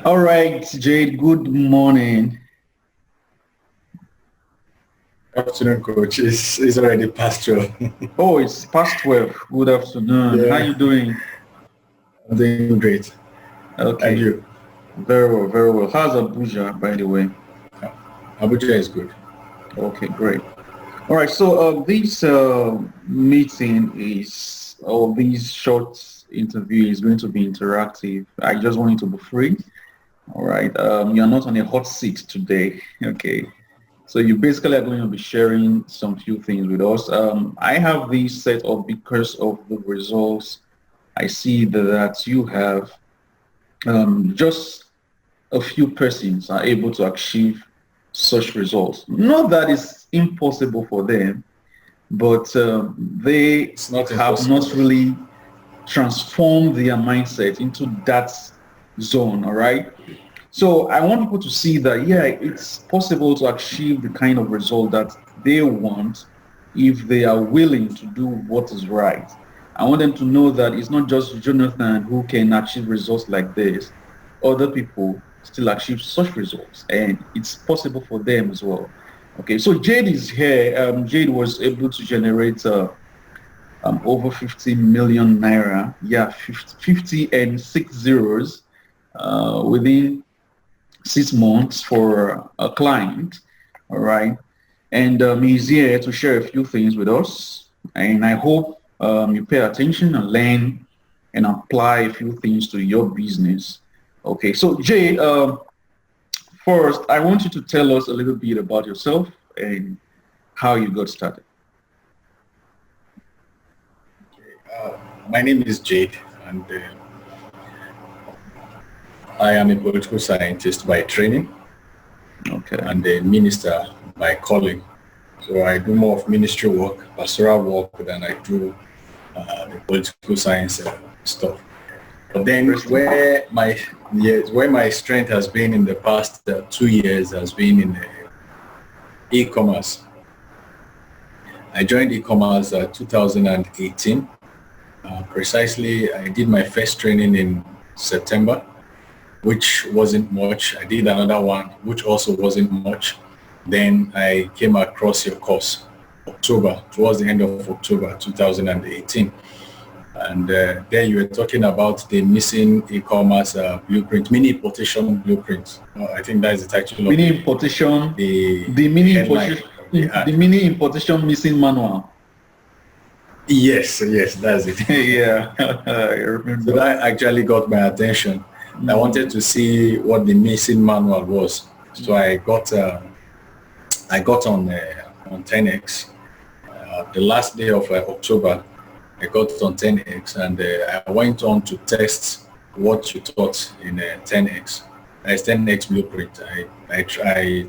All right, Jade, good morning. Afternoon, coach. It's already past 12. Oh, it's past 12. Good afternoon. How Yeah, you doing? I'm doing great. And Okay, you? very well, very well. How's Abuja, by the way? Abuja is good. Okay, great. All right, so this meeting or this short interview is going to be interactive. I just want you to be free. All right, you're not on a hot seat today. Okay, so you basically are going to be sharing some few things with us. I have this set up because of the results I see that you have. Just a few persons are able to achieve such results. Not that it's impossible for them, but they It's not have not impossible. really transformed their mindset into that zone, all right? So I want people to see that, yeah, it's possible to achieve the kind of result that they want if they are willing to do what is right. I want them to know that it's not just Jonathan who can achieve results like this. Other people still achieve such results, and it's possible for them as well. Okay, so Jade is here. Jade was able to generate over 50 million naira. Yeah, 50 and six zeros within 6 months for a client. All right. And he's here to share a few things with us. And I hope you pay attention and learn and apply a few things to your business. Okay. So Jay, first, I want you to tell us a little bit about yourself and how you got started. My name is Jade, and I am a political scientist by training Okay. and a minister by calling. So I do more of ministry work, pastoral work, than I do the political science stuff. But then where my strength has been in the past 2 years has been in e-commerce. I joined e-commerce 2018. Precisely, I did my first training in September, which wasn't much. I did another one, which also wasn't much. Then I came across your course, towards the end of October 2018. And there you were talking about the missing e-commerce blueprint, mini importation blueprint. I think that is the title of Mini importation, the headline of the ad. the mini importation missing manual. Yes, that's it. Yeah, I So remember. that actually got my attention. I wanted to see what the missing manual was. So I got on 10x. The last day of October, I got on 10x, and I went on to test what you taught in 10x. It's 10x blueprint. I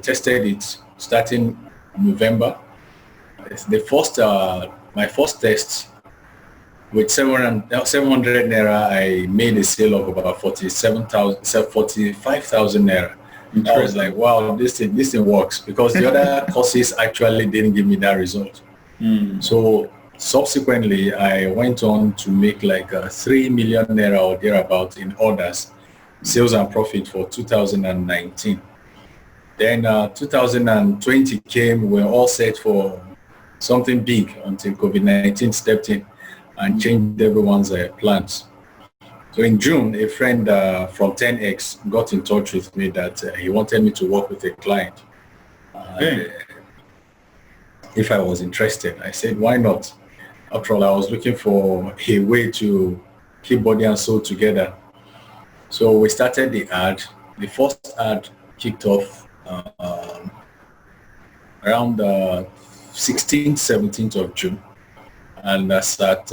tested it starting November. It's the first my first test with 700 naira. I made a sale of about 45,000 naira. I was like, wow, this thing works, because the other courses actually didn't give me that result. So subsequently, I went on to make like 3 million naira or thereabout in orders, sales and profit for 2019. Then 2020 came. We were all set for something big until COVID-19 stepped in and changed everyone's plans. So in June, a friend from 10X got in touch with me that he wanted me to work with a client. If I was interested, I said, why not? After all, I was looking for a way to keep body and soul together. So we started the ad. The first ad kicked off around the 16th, 17th of June. And that's at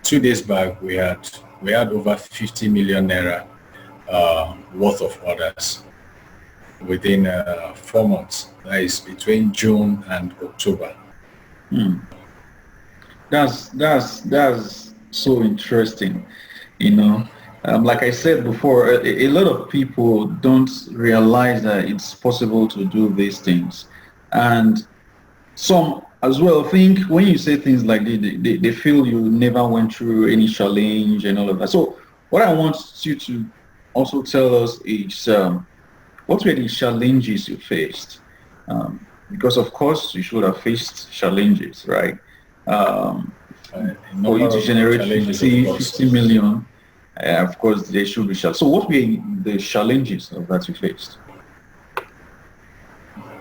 2 days back, we had over 50 million naira worth of orders within 4 months. That is between June and October. That's so interesting. Like I said before, a lot of people don't realize that it's possible to do these things, and some as well think when you say things like they feel you never went through any challenge and all of that. So what I want you to also tell us is what were the challenges you faced? Because of course you should have faced challenges, right? Um, A for number you to of generate challenges, of course. 50 million, of course there should be challenges. So what were the challenges of that you faced?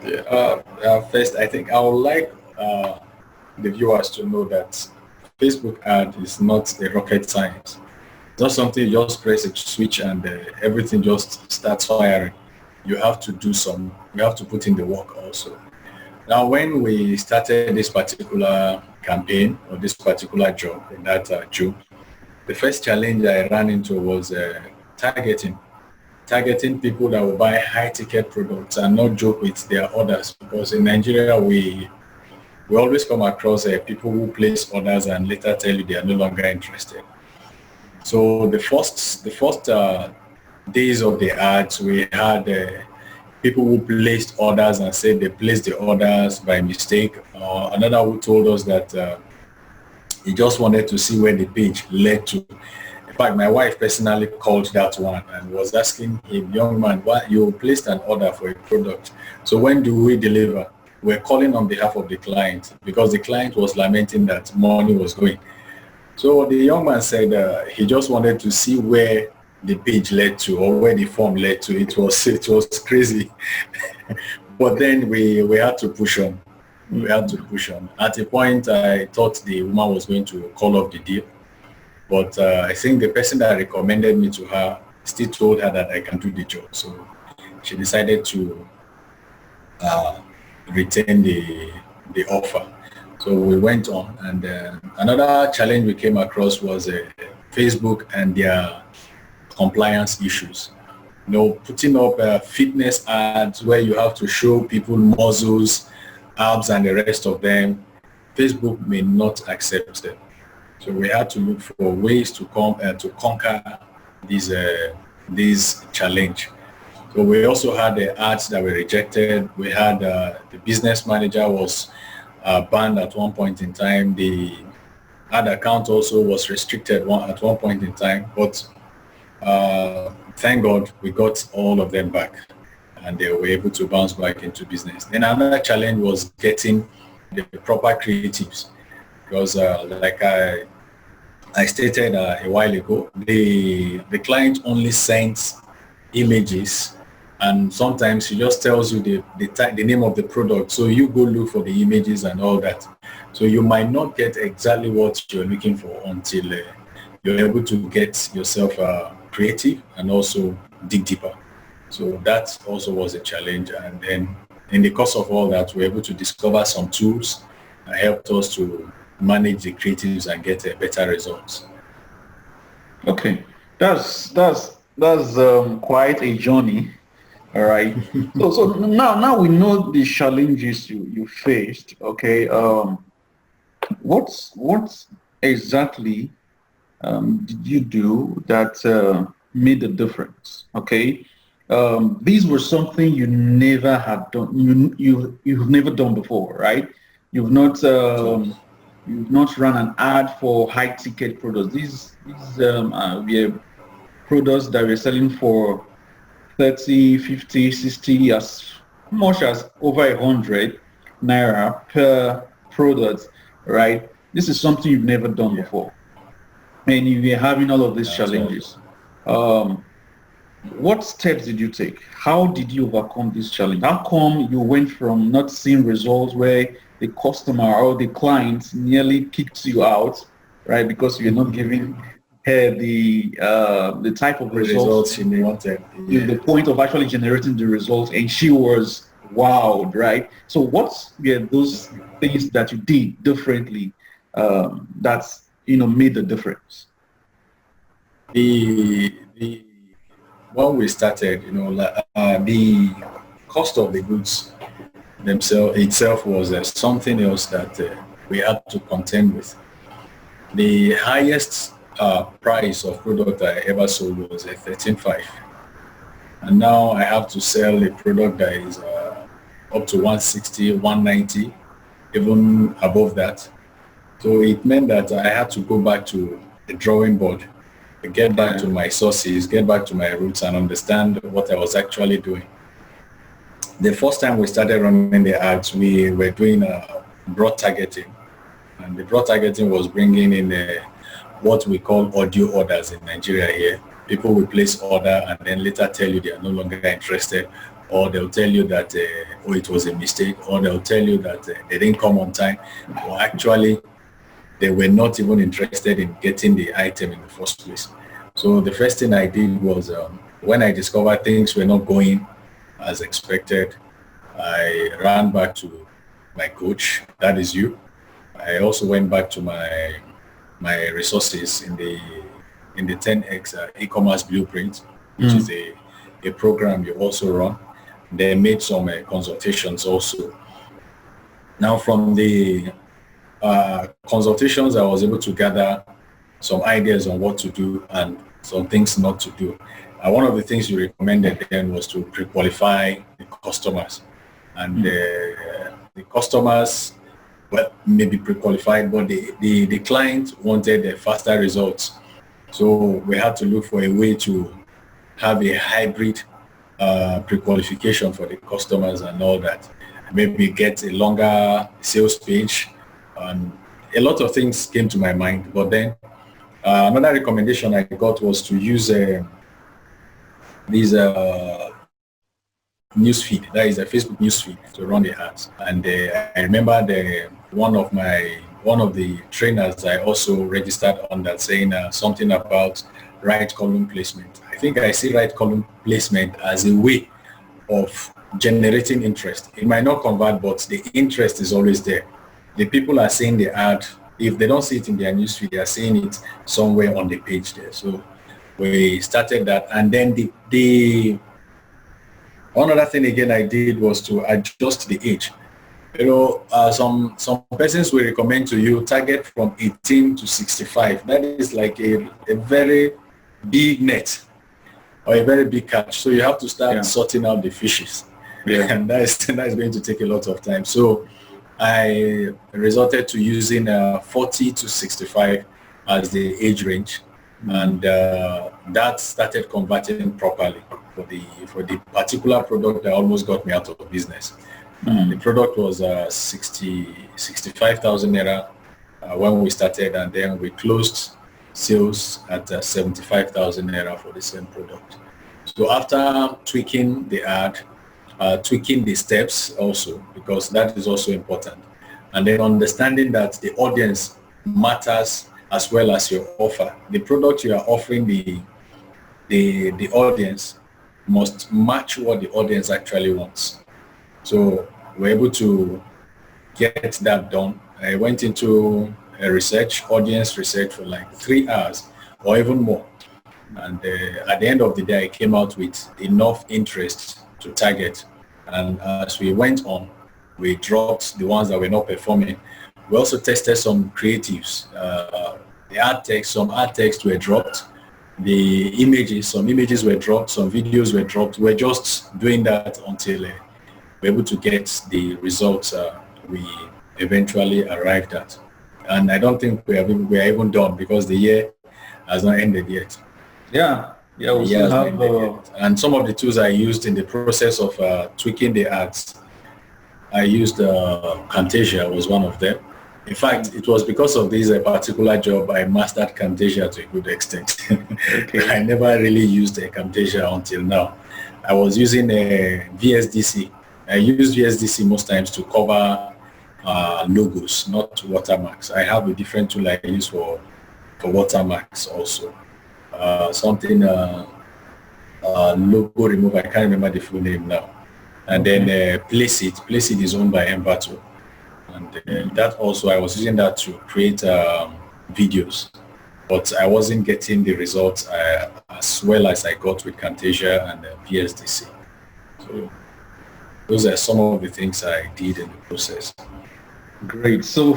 Yeah, first, I think I would like the viewers to know that Facebook ad is not a rocket science. It's not something you just press a switch and everything just starts firing. You have to put in the work also. Now, when we started this particular campaign or this particular job in that June, the first challenge I ran into was targeting. Targeting people that will buy high ticket products and not joke with their orders, because in Nigeria we always come across people who place orders and later tell you they are no longer interested. So the first days of the ads, we had people who placed orders and said they placed the orders by mistake. Another who told us that he just wanted to see where the page led to. In fact, my wife personally called that one and was asking him, young man, why you placed an order for a product? So when do we deliver? We're calling on behalf of the client because the client was lamenting that money was going. So the young man said he just wanted to see where the page led to or where the form led to. It was crazy. But then we had to push on. We had to push on. At a point, I thought the woman was going to call off the deal. But I think the person that recommended me to her still told her that I can do the job. So she decided to retain the offer. So we went on. And another challenge we came across was Facebook and their compliance issues. Putting up fitness ads where you have to show people muscles, abs, and the rest of them. Facebook may not accept them. So we had to look for ways to conquer this challenge. So we also had the ads that were rejected. We had the business manager was banned at one point in time. The ad account also was restricted at one point in time. But thank God we got all of them back and they were able to bounce back into business. Then another challenge was getting the proper creatives because like I stated a while ago, the client only sends images and sometimes he just tells you the name of the product. So you go look for the images and all that. So you might not get exactly what you're looking for until you're able to get yourself creative and also dig deeper. So that also was a challenge. And then in the course of all that, we're able to discover some tools that helped us to manage the creatives and get better results. Okay, that's quite a journey. All right. So now we know the challenges you faced. Okay. What exactly did you do that made a difference? Okay. These were something you never had done. You've never done before, right? You've not you've not run an ad for high ticket products. These were products that we're selling for 30, 50, 60, as much as over 100 naira per product, right? This is something you've never done before. And you're having all of these challenges. What steps did you take? How did you overcome this challenge? How come you went from not seeing results where the customer or the client nearly kicked you out, right? Because you're not giving her the type of results she wanted. to the point of actually generating the results, and she was wowed, right? So what were those things that you did differently that's made the difference? The when we started, the cost of the goods themselves itself was something else that we had to contend with. The highest price of product I ever sold was 13.5, and now I have to sell a product that is up to 160, 190, even above that. So it meant that I had to go back to the drawing board get back to my sources, get back to my roots, and understand what I was actually doing. The first time we started running the ads, we were doing broad targeting, and the broad targeting was bringing in what we call audio orders in Nigeria here. People will place order and then later tell you they are no longer interested, or they'll tell you that it was a mistake, or they'll tell you that they didn't come on time, or actually they were not even interested in getting the item in the first place. So the first thing I did was when I discovered things were not going as expected, I ran back to my coach, that is you. I also went back to my resources in the 10x e-commerce blueprint, which is a program you also run. They made some consultations also. Now from the consultations, I was able to gather some ideas on what to do and some things not to do. One of the things you recommended then was to pre-qualify the customers. And the customers, well, maybe pre-qualified, but the client wanted faster results. So we had to look for a way to have a hybrid pre-qualification for the customers and all that. Maybe get a longer sales page. A lot of things came to my mind, but then another recommendation I got was to use these newsfeed, that is a Facebook newsfeed, to run the ads. And I remember one of the trainers I also registered on that saying something about right column placement. I think I see right column placement as a way of generating interest. It might not convert, but the interest is always there. The people are seeing the ad. If they don't see it in their newsfeed, they are seeing it somewhere on the page there. So we started that, and then the one other thing again I did was to adjust the age. Some persons will recommend to you target from 18 to 65. That is like a very big net or a very big catch. So you have to start sorting out the fishes. Yeah. And that is going to take a lot of time. So I resorted to using 40 to 65 as the age range. And that started converting properly for the particular product that almost got me out of business. The product was 65,000 naira when we started, and then we closed sales at 75,000 naira for the same product. So after tweaking the ad, tweaking the steps also, because that is also important, and then understanding that the audience matters as well as your offer. The product you are offering the audience must match what the audience actually wants. So we're able to get that done. I went into a audience research for like 3 hours or even more. And at the end of the day, I came out with enough interest to target. And as we went on, we dropped the ones that were not performing. We also tested some creatives. Some ad text were dropped. Some images were dropped, some videos were dropped. We're just doing that until we're able to get the results we eventually arrived at. And I don't think we are even done because the year has not ended yet. We still have and some of the tools I used in the process of tweaking the ads, I used Camtasia was one of them. In fact, it was because of this particular job I mastered Camtasia to a good extent. Okay. I never really used Camtasia until now. I was using a VSDC. I use VSDC most times to cover logos, not watermarks. I have a different tool I use for watermarks also. Logo remove, I can't remember the full name now. And then Placeit is owned by Embato. And that also, I was using that to create videos, but I wasn't getting the results as well as I got with Camtasia and VSDC. So those are some of the things I did in the process. Great. So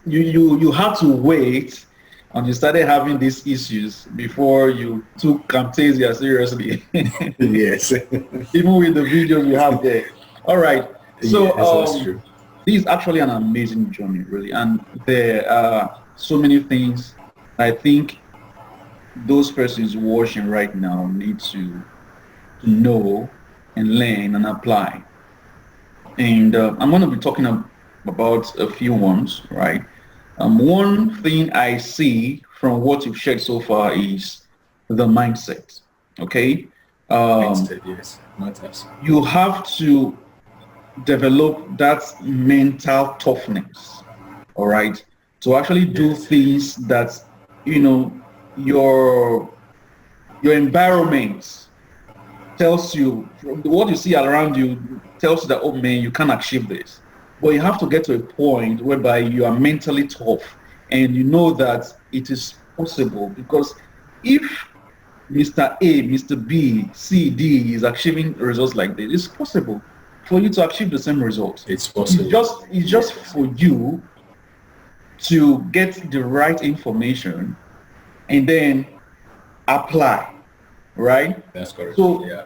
you had to wait and you started having these issues before you took Camtasia seriously. Yes. Even with the videos you have there. All right. So yes, that's true. This is actually an amazing journey, really. And there are so many things I think those persons watching right now need to know and learn and apply. And I'm going to be talking about a few ones, right? One thing I see from what you've shared so far is the mindset. Okay, Mindset, yes, matters. you have to develop that mental toughness. All right, to actually do Yes, things that you know your your environment tells you, what you see around you tells you that, oh man, you can't achieve this. But you have to get to a point whereby you are mentally tough and you know that it is possible, because if Mr. A, Mr. B, C, D is achieving results like this, it's possible for you to achieve the same results. it's possible. It's just Yes, for you to get the right information and then apply, right? that's correct. So Yeah,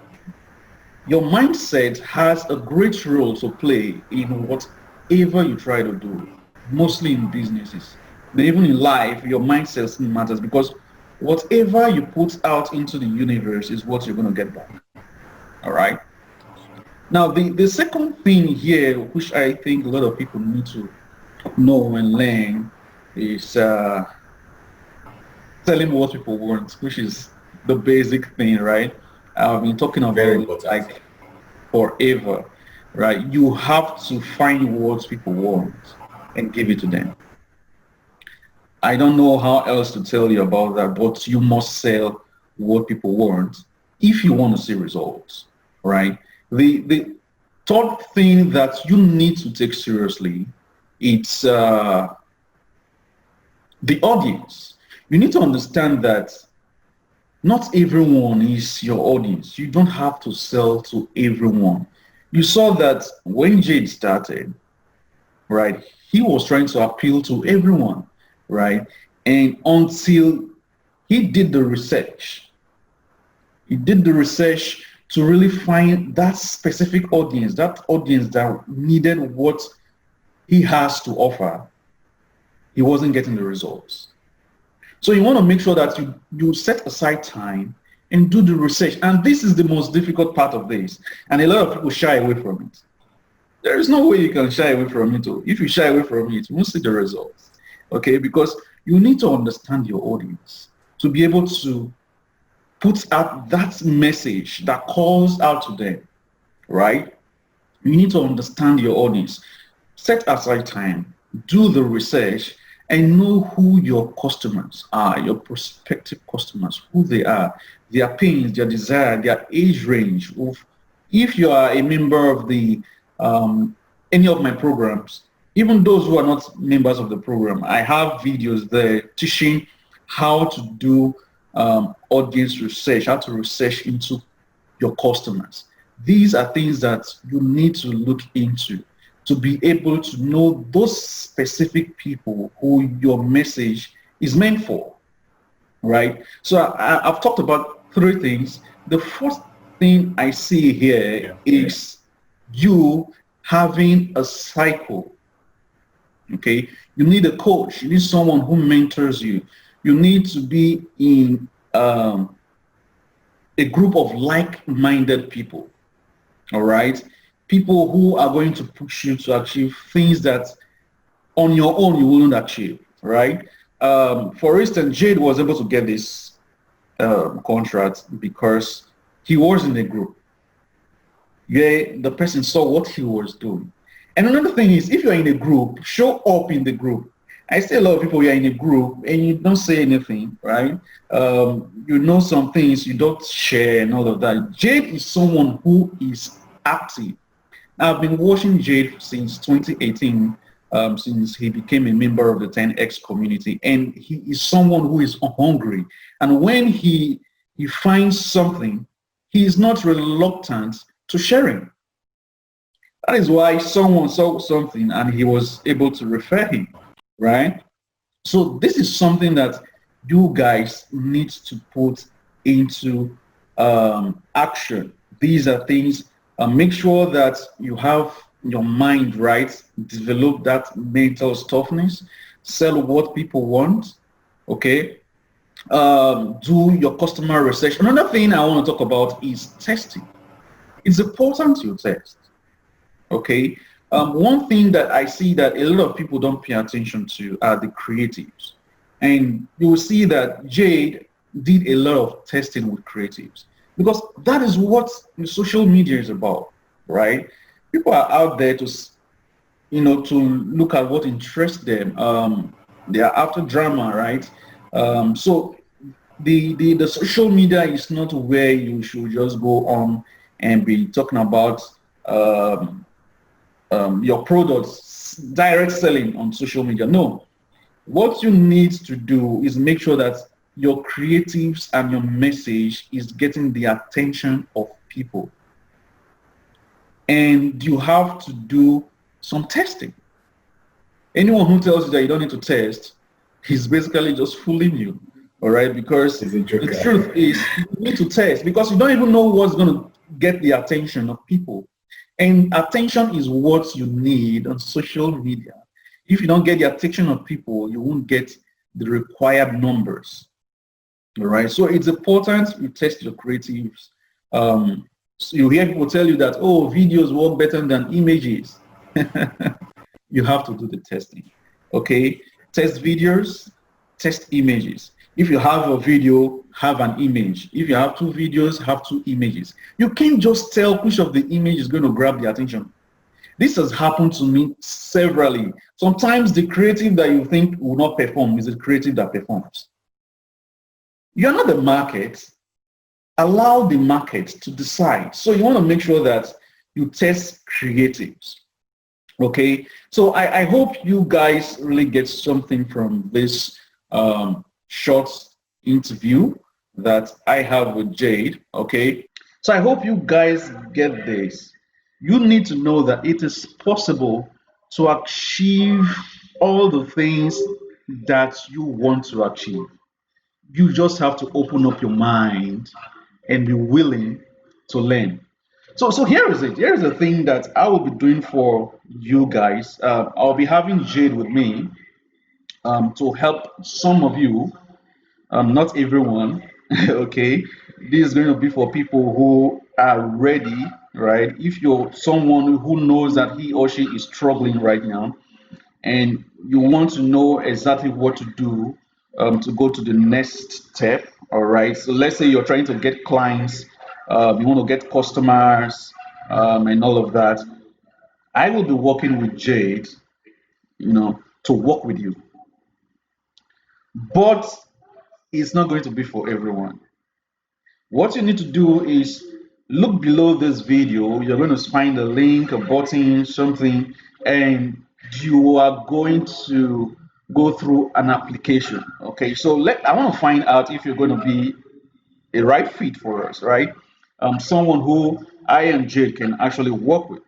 your mindset has a great role to play in whatever you try to do, mostly in businesses. But even in life, your mindset matters, because whatever you put out into the universe is what you're going to get back. All right. Now, the second thing here, which I think a lot of people need to know and learn, is telling what people want, which is the basic thing, right? I've been talking very about it important. like forever, right? You have to find what people want and give it to them. I don't know how else to tell you about that, but you must sell what people want if you want to see results, right? The third thing that you need to take seriously, it's the audience. You need to understand that not everyone is your audience. You don't have to sell to everyone. You saw that when Jade started, right, he was trying to appeal to everyone, right? And until he did the research to really find that specific audience, that audience that needed what he has to offer, he wasn't getting the results. So you want to make sure that you set aside time and do the research. And this is the most difficult part of this. And a lot of people shy away from it. There is no way you can shy away from it. If you shy away from it, you won't see the results. Okay, because you need to understand your audience to be able to put out that message that calls out to them, right? You need to understand your audience. Set aside time, do the research, and know who your customers are, your prospective customers, who they are, their pains, their desire, their age range. If you are a member of the any of my programs, even those who are not members of the program, I have videos there teaching how to do audience research, how to research into your customers. These are things that you need to look into to be able to know those specific people who your message is meant for, right? So I've talked about three things. The first thing I see here is you having a cycle, okay? You need a coach. You need someone who mentors you. You need to be in a group of like-minded people, all right? People who are going to push you to achieve things that on your own you wouldn't achieve, right? For instance, Jade was able to get this contract because he was in a group. Yeah, the person saw what he was doing. And another thing is, if you're in a group, show up in the group. I see a lot of people, you're in a group and you don't say anything, right? You know some things, you don't share and all of that. Jade is someone who is active. I've been watching Jade since 2018, since he became a member of the 10X community, and he is someone who is hungry. And when he finds something, he is not reluctant to sharing. That is why someone saw something and he was able to refer him, right? So this is something that you guys need to put into action. These are things, make sure that you have your mind right, develop that mental toughness, sell what people want, okay? Do your customer research. Another thing I want to talk about is testing. It's important you test. Okay. One thing that I see that a lot of people don't pay attention to are the creatives. And you will see that Jade did a lot of testing with creatives because that is what social media is about, right? People are out there to look at what interests them. They are after drama, right? So the social media is not where you should just go on and be talking about um, your products, direct selling on social media. No, what you need to do is make sure that your creatives and your message is getting the attention of people. And you have to do some testing. Anyone who tells you that you don't need to test is basically just fooling you. All right, because Is a the joker. truth is you need to test because you don't even know what's going to get the attention of people. And attention is what you need on social media. If you don't get the attention of people, you won't get the required numbers. All right. So it's important you test your creatives. So you hear people tell you that, oh, videos work better than images. You have to do the testing. Okay. Test videos, test images. If you have a video, have an image. If you have two videos, have two images. You can't just tell which of the image is going to grab the attention. This has happened to me severally. Sometimes the creative that you think will not perform is the creative that performs. You're not the market. Allow the market to decide. So you want to make sure that you test creatives. Okay. So I hope you guys really get something from this short interview that I have with Jade. Okay. So I hope you guys get this. You need to know that it is possible to achieve all the things that you want to achieve. You just have to open up your mind and be willing to learn. So here is it. Here is the thing that I will be doing for you guys. I'll be having Jade with me to help some of you, not everyone. Okay, this is going to be for people who are ready, right? If you're someone who knows that he or she is struggling right now, and you want to know exactly what to do to go to the next step. All right. So let's say you're trying to get clients, you want to get customers, and all of that. I will be working with Jade, to work with you, but it's not going to be for everyone. What you need to do is look below this video. You're going to find a link, a button, something, and you are going to go through an application. Okay, so I want to find out if you're going to be a right fit for us, right? Someone who I and Jade can actually work with.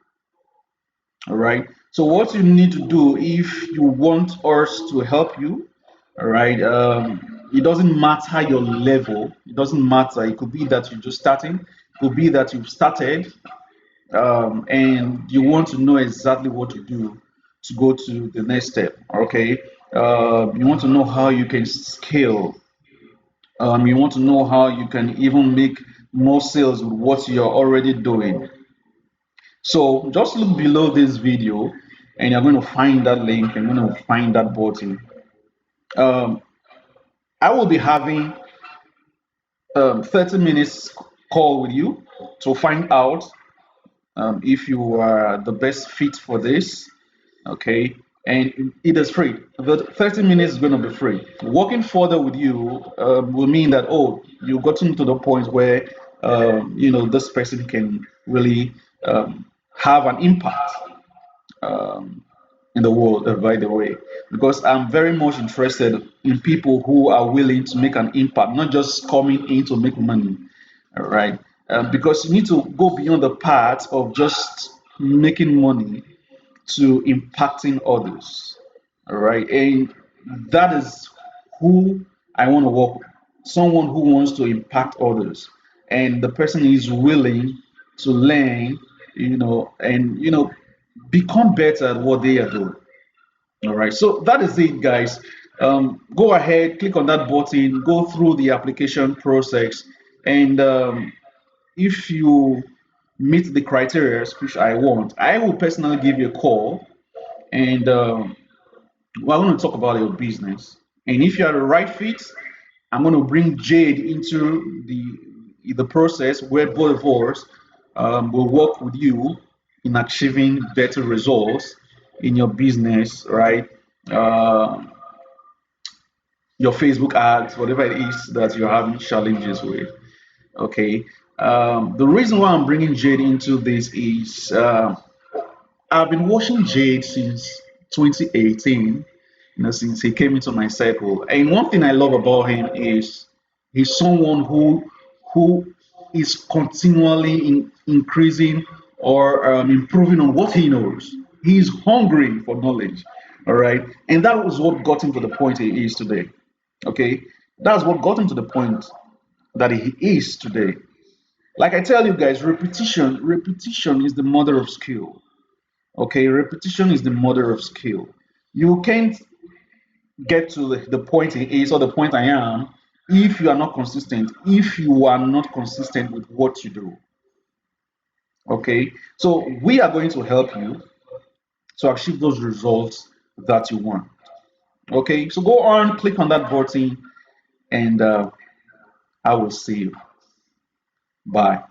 All right. So what you need to do if you want us to help you, all right. It doesn't matter your level. It doesn't matter. It could be that you're just starting. It could be that you've started, and you want to know exactly what to do to go to the next step. Okay. You want to know how you can scale. You want to know how you can even make more sales with what you're already doing. So just look below this video and you're going to find that link and you're going to find that button. Um, I will be having 30 minutes call with you to find out if you are the best fit for this. Okay. And it is free. The 30 minutes is going to be free. Working further with you will mean that, oh, you've gotten to the point where, this person can really have an impact um, in the world, by the way, because I'm very much interested in people who are willing to make an impact, not just coming in to make money. All right. Because you need to go beyond the part of just making money to impacting others. All right. And that is who I want to work with. Someone who wants to impact others. And the person is willing to learn, and become better at what they are doing. All right. So that is it, guys. go ahead, click on that button, go through the application process, and if you meet the criteria which I want, I will personally give you a call, and we're going to talk about your business. And if you are the right fit, I'm going to bring Jade into the process where both of us will work with you in achieving better results in your business, right? Uh, your Facebook ads, whatever it is that you're having challenges with. Okay. The reason why I'm bringing Jade into this is I've been watching Jade since 2018, since he came into my circle. And one thing I love about him is he's someone who is continually increasing or improving on what he knows. He's hungry for knowledge. All right. And that was what got him to the point he is today. Okay. That's what got him to the point that he is today. Like I tell you guys, repetition is the mother of skill. Okay, repetition is the mother of skill. You can't get to the point he is or the point I am if you are not consistent, if you are not consistent with what you do. Okay, so we are going to help you to achieve those results that you want. Okay, so go on, click on that button, and I will see you. Bye.